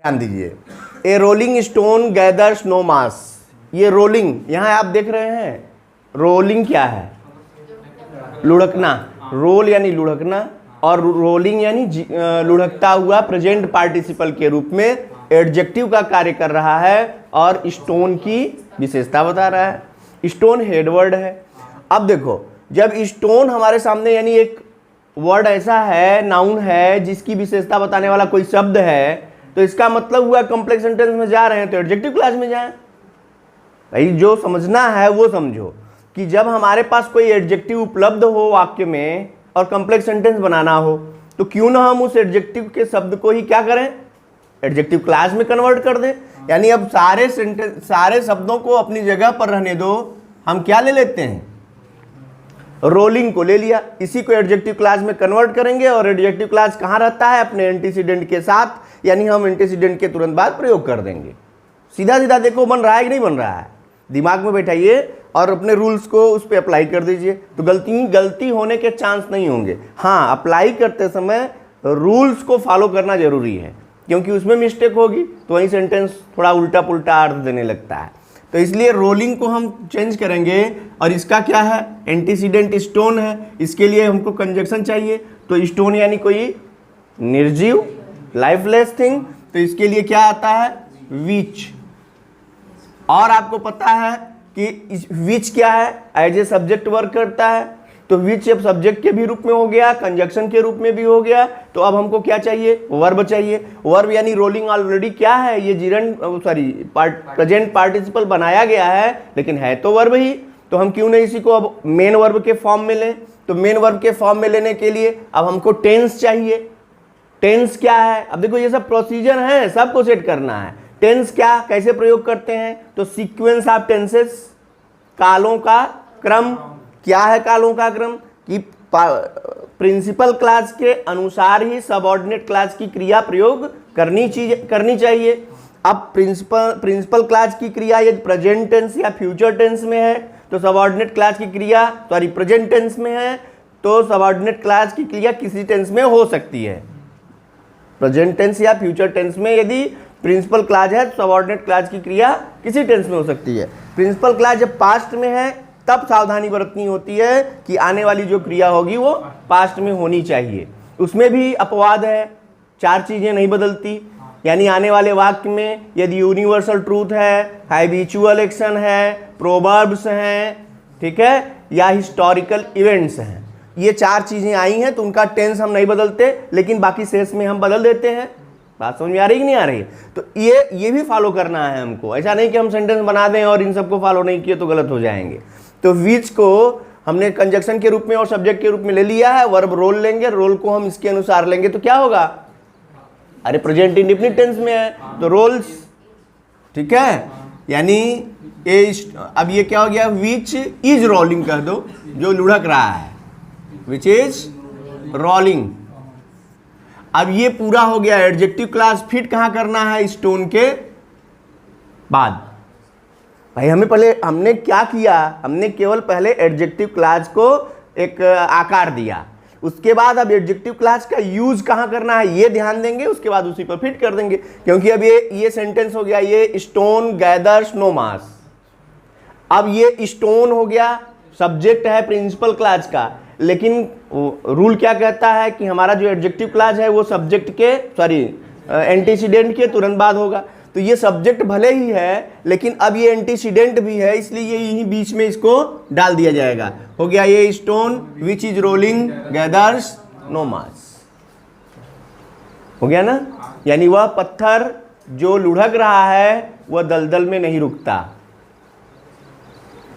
ध्यान दीजिए, ए rolling stone gathers no मास। ये रोलिंग यहाँ आप देख रहे हैं, रोलिंग क्या है? लुढ़कना। रोल यानी लुढ़कना और रोलिंग यानी लुढ़कता हुआ प्रेजेंट पार्टिसिपल के रूप में एडजेक्टिव का कार्य कर रहा है और स्टोन की विशेषता बता रहा है। स्टोन हेडवर्ड है। अब देखो, जब स्टोन हमारे सामने यानी एक वर्ड ऐसा है, नाउन है, जिसकी विशेषता बताने वाला कोई शब्द है, तो इसका मतलब हुआ कॉम्प्लेक्स सेंटेंस में जा रहे हैं तो एडजेक्टिव क्लास में जाएं। भाई जो समझना है वो समझो कि जब हमारे पास कोई एडजेक्टिव उपलब्ध हो वाक्य में और कॉम्प्लेक्स सेंटेंस बनाना हो, तो क्यों ना हम उस एडजेक्टिव के शब्द को ही क्या करें, एडजेक्टिव क्लास में कन्वर्ट कर दें। यानी अब सारे शब्दों को अपनी जगह पर रहने दो, हम क्या ले लेते हैं, रोलिंग को ले लिया, इसी को एडजेक्टिव क्लास में कन्वर्ट करेंगे। और एडजेक्टिव क्लास कहाँ रहता है, अपने एंटीसीडेंट के साथ, यानी हम एंटीसीडेंट के तुरंत बाद प्रयोग कर देंगे। सीधा सीधा देखो बन रहा है कि नहीं बन रहा है, दिमाग में बैठाइए और अपने रूल्स को उस पर अप्लाई कर दीजिए, तो गलती होने के चांस नहीं होंगे। हाँ, अप्लाई करते समय रूल्स को फॉलो करना जरूरी है, क्योंकि उसमें मिस्टेक होगी तो वही सेंटेंस थोड़ा उल्टा पुल्टा अर्थ देने लगता है। तो इसलिए रोलिंग को हम चेंज करेंगे और इसका क्या है, एंटीसीडेंट स्टोन है, इसके लिए हमको कंजक्शन चाहिए। तो स्टोन यानी कोई निर्जीव लाइफलेस थिंग, तो इसके लिए क्या आता है, विच। और आपको पता है कि विच क्या है, एज ए सब्जेक्ट वर्क करता है, तो विच अब सब्जेक्ट के भी रूप में हो गया, कंजक्शन के रूप में भी हो गया। तो अब हमको क्या चाहिए, वर्ब चाहिए। वर्ब यानी रोलिंग ऑलरेडी क्या है, ये प्रेजेंट पार्टिसिपल बनाया गया है, लेकिन है तो वर्ब ही, तो हम क्यों नहीं इसी को अब मेन वर्ब के फॉर्म में लें। तो मेन वर्ब के फॉर्म में लेने के लिए अब हमको टेंस चाहिए। टेंस क्या है, अब देखो ये सब प्रोसीजर है, सबको सेट करना है। टेंस क्या, कैसे प्रयोग करते हैं, तो सीक्वेंस ऑफ टेंसेस, कालों का क्रम। क्या है कालों का क्रम, कि प्रिंसिपल क्लास के अनुसार ही सबऑर्डिनेट क्लास की क्रिया प्रयोग करनी चाहिए। अब प्रिंसिपल क्लास की क्रिया यदि प्रेजेंट टेंस या फ्यूचर टेंस में है, तो सबऑर्डिनेट क्लास की क्रिया प्रेजेंट टेंस में है, तो सबऑर्डिनेट क्लास की क्रिया किसी टेंस में हो सकती है। प्रेजेंट टेंस या फ्यूचर टेंस में यदि प्रिंसिपल क्लास है तो सबऑर्डिनेट क्लास की क्रिया किसी टेंस में हो सकती है। प्रिंसिपल क्लास जब पास्ट में है तब सावधानी बरतनी होती है कि आने वाली जो क्रिया होगी वो पास्ट में होनी चाहिए। उसमें भी अपवाद है, 4 चीजें नहीं बदलती। यानी आने वाले वाक्य में यदि यूनिवर्सल ट्रूथ है, हैबिचुअल एक्शन है, प्रोवर्ब्स हैं, ठीक है, या हिस्टोरिकल इवेंट्स हैं, ये 4 चीजें आई हैं तो उनका टेंस हम नहीं बदलते, लेकिन बाकी शेष में हम बदल देते हैं। बात समझ में आ रही कि नहीं आ रही? तो ये भी फॉलो करना है हमको। ऐसा नहीं कि हम सेंटेंस बना दें और इन सबको फॉलो नहीं किए तो गलत हो जाएंगे। तो विच को हमने कंजक्शन के रूप में और सब्जेक्ट के रूप में ले लिया है, वर्ब रोल लेंगे, रोल को हम इसके अनुसार लेंगे तो क्या होगा, अरे प्रेजेंट इंडेफिनिट टेंस में है तो रोल्स, ठीक है। यानी अब ये क्या हो गया, विच इज रोलिंग कह दो, जो लुढ़क रहा है, विच इज रोलिंग। अब ये पूरा हो गया, एडजेक्टिव क्लास फिट कहां करना है, स्टोन के बाद। भाई हमने क्या किया, हमने केवल पहले एडजेक्टिव क्लास को एक आकार दिया, उसके बाद अब एडजेक्टिव क्लास का यूज कहां करना है ये ध्यान देंगे, उसके बाद उसी पर फिट कर देंगे। क्योंकि अब ये सेंटेंस हो गया, ये स्टोन गैदर्स नो मास। अब ये स्टोन हो गया, सब्जेक्ट है प्रिंसिपल क्लास का, लेकिन रूल क्या कहता है कि हमारा जो एडजेक्टिव क्लास है वो सब्जेक्ट के एंटीसीडेंट के तुरंत बाद होगा। तो ये सब्जेक्ट भले ही है, लेकिन अब ये एंटीसीडेंट भी है, इसलिए ये यहीं बीच में इसको डाल दिया जाएगा। हो गया ये stone which is rolling gathers no mass, हो गया ना। यानी वह पत्थर जो लुढ़क रहा है वह दलदल में नहीं रुकता।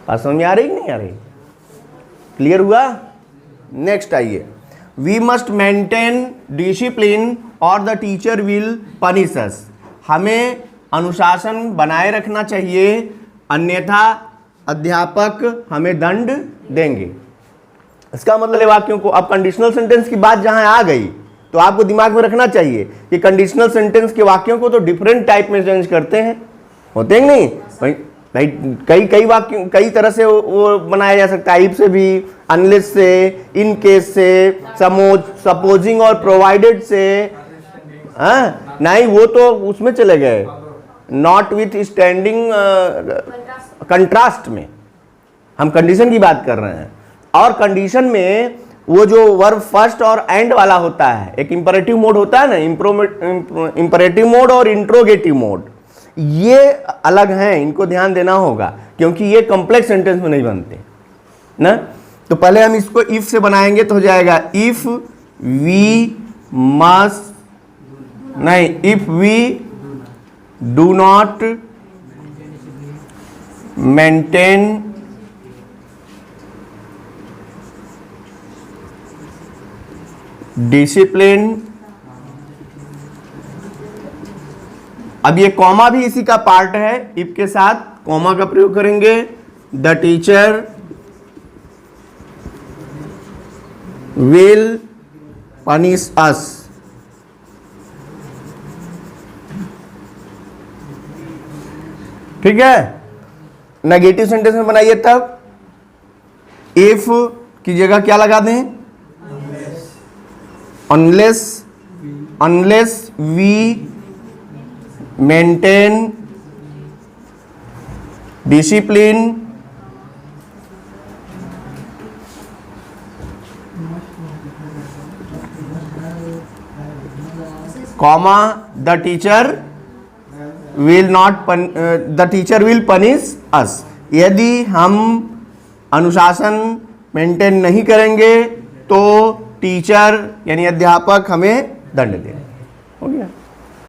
बात समझ में आ रही नहीं आ रही, क्लियर हुआ? नेक्स्ट आइए, वी मस्ट मेंटेन डिसिप्लिन और द टीचर विल पनिश अस। हमें अनुशासन बनाए रखना चाहिए, अन्यथा अध्यापक हमें दंड देंगे। इसका मतलब वाक्यों को, अब कंडीशनल सेंटेंस की बात जहां आ गई तो आपको दिमाग में रखना चाहिए कि कंडीशनल सेंटेंस के वाक्यों को तो डिफरेंट टाइप में चेंज करते हैं, होते हैं नहीं भाई? कई वाक्य कई तरह से वो बनाया जा सकता है, इफ से भी, अनलेस से, इन केस से, सपोजिंग और प्रोवाइडेड से, नहीं, वो तो उसमें चले गए, नॉट विथ स्टैंडिंग कंट्रास्ट में हम कंडीशन की बात कर रहे हैं। और कंडीशन में वो जो वर्ब फर्स्ट और एंड वाला होता है, एक इंपरेटिव मोड होता है ना, इंपरेटिव मोड और इंट्रोगेटिव मोड, ये अलग हैं, इनको ध्यान देना होगा क्योंकि ये कॉम्प्लेक्स सेंटेंस में नहीं बनते ना। तो पहले हम इसको इफ से बनाएंगे तो हो जाएगा इफ वी मस्ट, नहीं, if we do not maintain discipline. अब ये कॉमा भी इसी का पार्ट है, इफ के साथ कॉमा का प्रयोग करेंगे। द टीचर विल पनिश अस। ठीक है, नेगेटिव सेंटेंस में बनाइए तब इफ की जगह क्या लगा दें, unless we maintain discipline comma the teacher will punish us। यदि हम अनुशासन मेंटेन नहीं करेंगे तो टीचर यानी अध्यापक हमें दंड दें।